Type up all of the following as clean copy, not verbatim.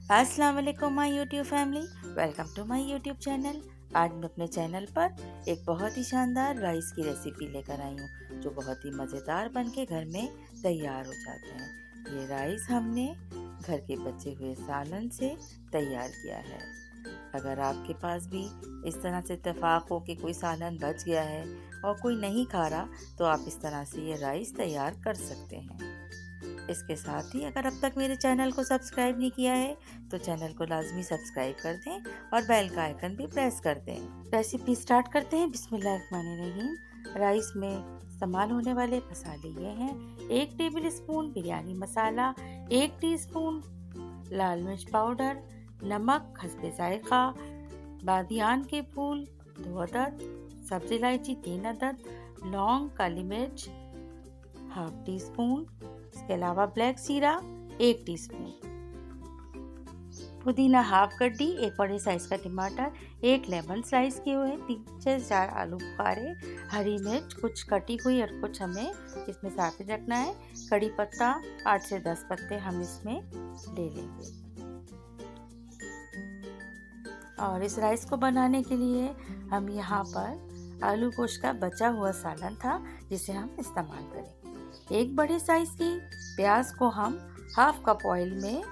अस्सलाम वालेकुम my YouTube family, welcome to my YouTube channel. आज मैं अपने चैनल पर एक बहुत ही शानदार राइस की रेसिपी लेकर आई हूँ जो बहुत ही मज़ेदार बनके घर में तैयार हो जाते हैं। ये राइस हमने घर के बचे हुए सालन से तैयार किया है। अगर आपके पास भी इस तरह से इत्तेफाक हो कि कोई सालन बच गया है और कोई नहीं खा रहा, तो आप इस तरह से ये राइस तैयार कर सकते हैं। इसके साथ ही अगर अब तक मेरे चैनल को सब्सक्राइब नहीं किया है तो चैनल को लाजमी सब्सक्राइब कर दें और बेल का आइकन भी प्रेस कर दें। रेसिपी स्टार्ट करते हैं। बिस्मिल्लाहिर्रहमानिर्रहीम। राइस में इस्तेमाल होने वाले मसाले ये हैं: 1 टेबल स्पून बिरयानी मसाला, 1 टीस्पून लाल मिर्च पाउडर, नमक हस्बे जायका, बादियान के फूल 2 अदद, सब्ज़ इलायची 3 अदद, लौंग, काली मिर्च हाफ टी स्पून, इसके अलावा ब्लैक जीरा 1 टीस्पून, पुदीना हाफ गड्डी, 1 बड़े साइज का टमाटर, 1 लेमन स्लाइस किए हुए, 3 से 4 आलू बुखारे, हरी मिर्च कुछ कटी हुई और कुछ हमें इसमें साथ में रखना है, कड़ी पत्ता 8 से 10 पत्ते हम इसमें ले लेंगे। और इस राइस को बनाने के लिए हम यहाँ पर आलू गोश्त का बचा हुआ सालन था जिसे हम इस्तेमाल करेंगे। 1 बड़े साइज की प्याज को हम हाफ कप ऑयल में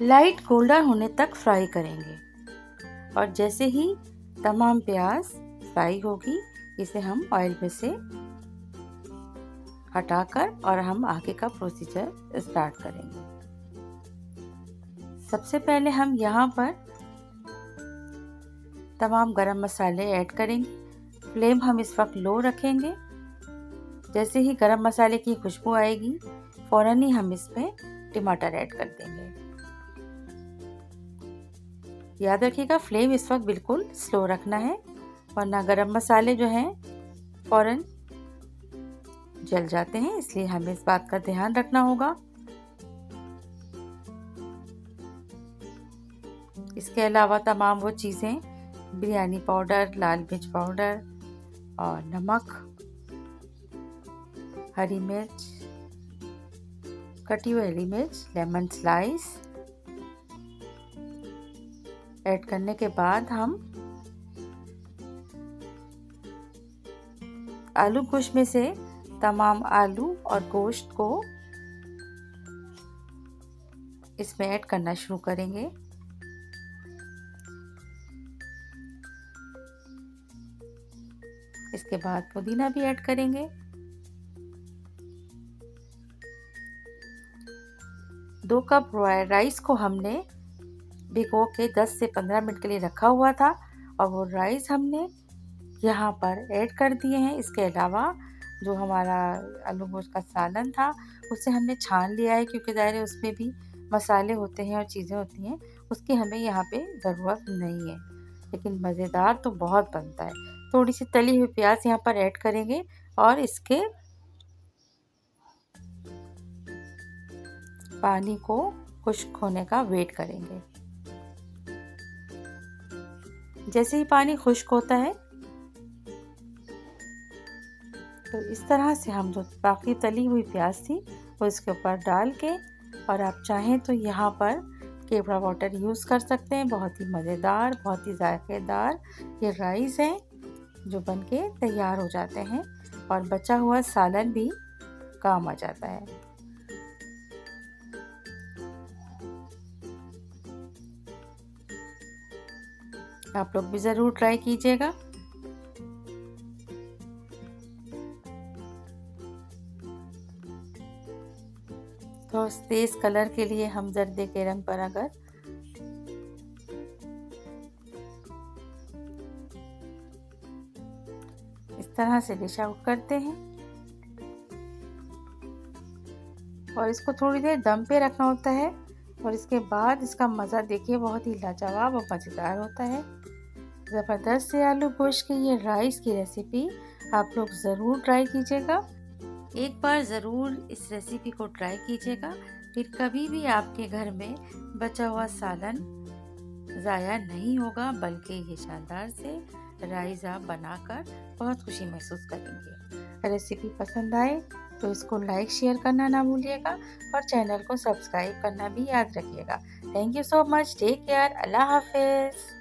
लाइट गोल्डन होने तक फ्राई करेंगे और जैसे ही तमाम प्याज फ्राई होगी इसे हम ऑयल में से हटाकर और हम आगे का प्रोसीजर स्टार्ट करेंगे। सबसे पहले हम यहाँ पर तमाम गरम मसाले ऐड करेंगे। फ्लेम हम इस वक्त लो रखेंगे। जैसे ही गरम मसाले की खुशबू आएगी फौरन ही हम इसमें टमाटर ऐड कर देंगे। याद रखिएगा फ्लेम इस वक्त बिल्कुल स्लो रखना है वरना गरम मसाले जो हैं फौरन जल जाते हैं, इसलिए हमें इस बात का ध्यान रखना होगा। इसके अलावा तमाम वो चीज़ें बिरयानी पाउडर, लाल मिर्च पाउडर और नमक, हरी मिर्च, कटी हुई हरी मिर्च, लेमन स्लाइस ऐड करने के बाद हम आलू गोश्त में से तमाम आलू और गोश्त को इसमें ऐड करना शुरू करेंगे। इसके बाद पुदीना भी ऐड करेंगे। 2 कप राइस को हमने भिगो के 10 से 15 मिनट के लिए रखा हुआ था और वो राइस हमने यहाँ पर ऐड कर दिए हैं। इसके अलावा जो हमारा आलू गोश्त का सालन था उसे हमने छान लिया है क्योंकि ज़ाहिर है उसमें भी मसाले होते हैं और चीज़ें होती हैं, उसकी हमें यहाँ पे ज़रूरत नहीं है, लेकिन मज़ेदार तो बहुत बनता है। थोड़ी सी तली हुई प्याज यहाँ पर ऐड करेंगे और इसके पानी को खुश्क होने का वेट करेंगे। जैसे ही पानी खुश्क होता है तो इस तरह से हम जो बाकी तली हुई प्याज थी वो इसके ऊपर डाल के, और आप चाहें तो यहाँ पर केवड़ा वाटर यूज़ कर सकते हैं। बहुत ही मज़ेदार, बहुत ही जायकेदार ये राइस हैं जो बनके तैयार हो जाते हैं और बचा हुआ सालन भी काम आ जाता है। आप लोग भी ज़रूर ट्राई कीजिएगा। तो तेज़ कलर के लिए हम जर्दे के रंग पर अगर इस तरह से डिश आउट करते हैं और इसको थोड़ी देर दम पे रखना होता है और इसके बाद इसका मज़ा देखिए बहुत ही लाजवाब और मज़ेदार होता है। ज़बरदस्त से आलू गोश्त की ये राइस की रेसिपी आप लोग ज़रूर ट्राई कीजिएगा। एक बार ज़रूर इस रेसिपी को ट्राई कीजिएगा, फिर कभी भी आपके घर में बचा हुआ सालन ज़ाया नहीं होगा, बल्कि ये शानदार से राइस आप बनाकर बहुत खुशी महसूस करेंगे। रेसिपी पसंद आए तो इसको लाइक शेयर करना ना भूलिएगा और चैनल को सब्सक्राइब करना भी याद रखिएगा। Thank you so much, take care, अल्लाह हाफिज़।